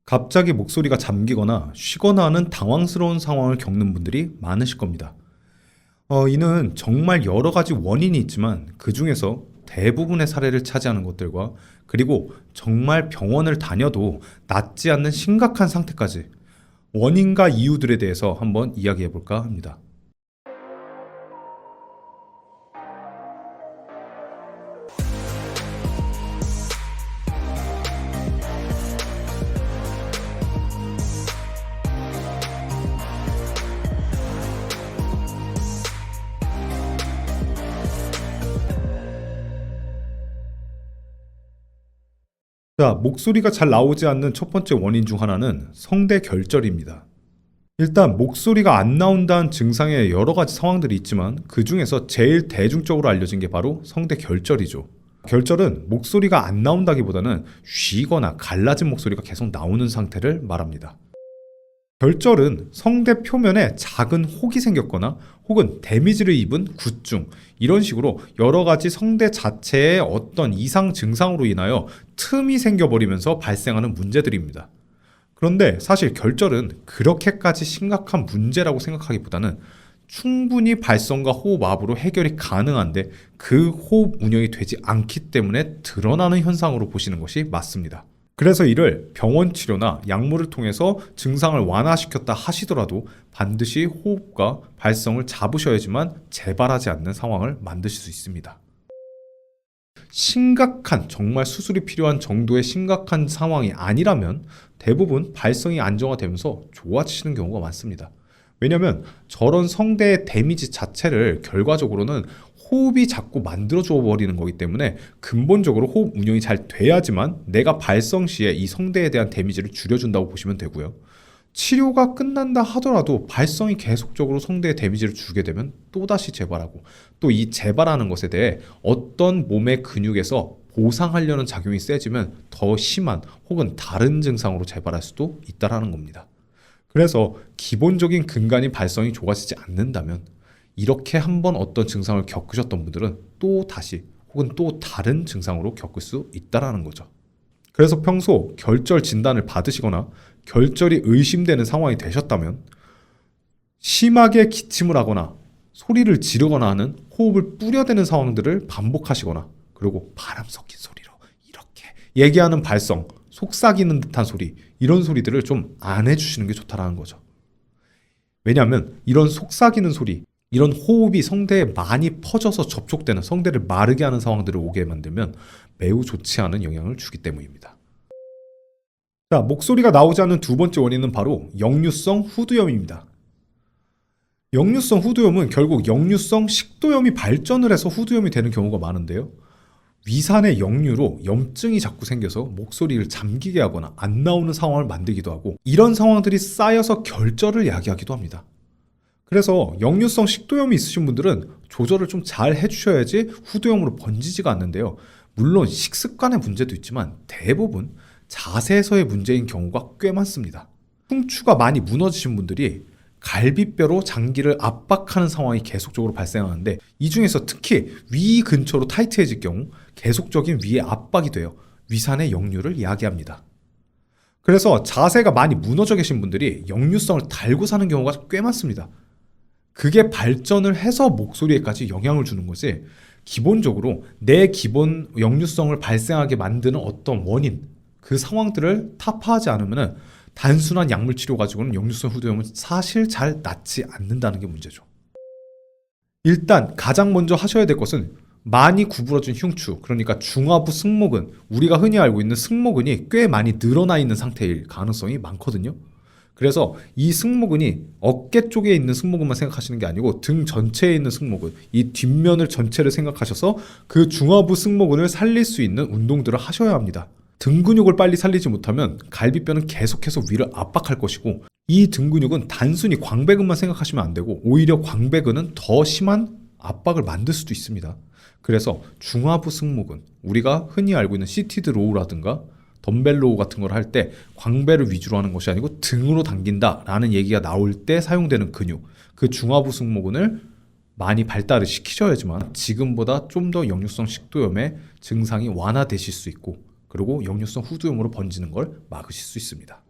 갑자기 목소리가 잠기거나 쉬거나 하는 당황스러운 상황을 겪는 분들이 많으실 겁니다. 이는 정말 여러 가지 원인이 있지만 그 중에서 대부분의 사례를 차지하는 것들과 그리고 정말 병원을 다녀도 낫지 않는 심각한 상태까지 원인과 이유들에 대해서 한번 이야기해 볼까 합니다. 자, 목소리가 잘 나오지 않는 첫 번째 원인 중 하나는 성대 결절입니다. 일단 목소리가 안 나온다는 증상에 여러 가지 상황들이 있지만 그 중에서 제일 대중적으로 알려진 게 바로 성대 결절이죠. 결절은 목소리가 안 나온다기보다는 쉬거나 갈라진 목소리가 계속 나오는 상태를 말합니다. 결절은 성대 표면에 작은 혹이 생겼거나 혹은 데미지를 입은 구충, 이런 식으로 여러 가지 성대 자체의 어떤 이상 증상으로 인하여 틈이 생겨버리면서 발생하는 문제들입니다. 그런데 사실 결절은 그렇게까지 심각한 문제라고 생각하기보다는 충분히 발성과 호흡압으로 해결이 가능한데 그 호흡 운영이 되지 않기 때문에 드러나는 현상으로 보시는 것이 맞습니다. 그래서 이를 병원 치료나 약물을 통해서 증상을 완화시켰다 하시더라도 반드시 호흡과 발성을 잡으셔야지만 재발하지 않는 상황을 만드실 수 있습니다. 심각한, 정말 수술이 필요한 정도의 심각한 상황이 아니라면 대부분 발성이 안정화되면서 좋아지시는 경우가 많습니다. 왜냐하면 저런 성대의 데미지 자체를 결과적으로는 호흡이 자꾸 만들어줘 버리는 거기 때문에 근본적으로 호흡 운영이 잘 돼야지만 내가 발성 시에 이 성대에 대한 데미지를 줄여준다고 보시면 되고요. 치료가 끝난다 하더라도 발성이 계속적으로 성대에 데미지를 주게 되면 또다시 재발하고 또 이 재발하는 것에 대해 어떤 몸의 근육에서 보상하려는 작용이 세지면 더 심한 혹은 다른 증상으로 재발할 수도 있다는 겁니다. 그래서 기본적인 근간인 발성이 좋아지지 않는다면 이렇게 한번 어떤 증상을 겪으셨던 분들은 또 다시 혹은 또 다른 증상으로 겪을 수 있다는 거죠. 그래서 평소 결절 진단을 받으시거나 결절이 의심되는 상황이 되셨다면 심하게 기침을 하거나 소리를 지르거나 하는 호흡을 뿌려대는 상황들을 반복하시거나 그리고 바람 섞인 소리로 이렇게 얘기하는 발성, 속삭이는 듯한 소리, 이런 소리들을 좀 안 해주시는 게 좋다는 거죠. 왜냐하면 이런 속삭이는 소리, 이런 호흡이 성대에 많이 퍼져서 접촉되는, 성대를 마르게 하는 상황들을 오게 만들면 매우 좋지 않은 영향을 주기 때문입니다. 자, 목소리가 나오지 않는 두 번째 원인은 바로 역류성 후두염입니다. 역류성 후두염은 결국 역류성 식도염이 발전을 해서 후두염이 되는 경우가 많은데요. 위산의 역류로 염증이 자꾸 생겨서 목소리를 잠기게 하거나 안 나오는 상황을 만들기도 하고 이런 상황들이 쌓여서 결절을 야기하기도 합니다. 그래서 역류성 식도염이 있으신 분들은 조절을 좀 잘 해주셔야지 후두염으로 번지지가 않는데요. 물론 식습관의 문제도 있지만 대부분 자세에서의 문제인 경우가 꽤 많습니다. 흉추가 많이 무너지신 분들이 갈비뼈로 장기를 압박하는 상황이 계속적으로 발생하는데 이 중에서 특히 위 근처로 타이트해질 경우 계속적인 위의 압박이 되어 위산의 역류를 야기합니다. 그래서 자세가 많이 무너져 계신 분들이 역류성을 달고 사는 경우가 꽤 많습니다. 그게 발전을 해서 목소리에까지 영향을 주는 것이 기본적으로 내 기본 역류성을 발생하게 만드는 어떤 원인, 그 상황들을 타파하지 않으면 단순한 약물 치료 가지고는 역류성 후두염은 사실 잘 낫지 않는다는 게 문제죠. 일단 가장 먼저 하셔야 될 것은 많이 구부러진 흉추, 그러니까 중하부 승모근, 우리가 흔히 알고 있는 승모근이 꽤 많이 늘어나 있는 상태일 가능성이 많거든요. 그래서 이 승모근이 어깨 쪽에 있는 승모근만 생각하시는 게 아니고 등 전체에 있는 승모근, 이 뒷면을 전체를 생각하셔서 그 중하부 승모근을 살릴 수 있는 운동들을 하셔야 합니다. 등 근육을 빨리 살리지 못하면 갈비뼈는 계속해서 위를 압박할 것이고 이 등 근육은 단순히 광배근만 생각하시면 안 되고 오히려 광배근은 더 심한 압박을 만들 수도 있습니다. 그래서 중하부 승모근, 우리가 흔히 알고 있는 시티드 로우라든가 덤벨 로우 같은 걸 할 때 광배를 위주로 하는 것이 아니고 등으로 당긴다라는 얘기가 나올 때 사용되는 근육, 그 중하부 승모근을 많이 발달을 시키셔야지만 지금보다 좀 더 역류성 식도염의 증상이 완화되실 수 있고 그리고 역류성 후두염으로 번지는 걸 막으실 수 있습니다.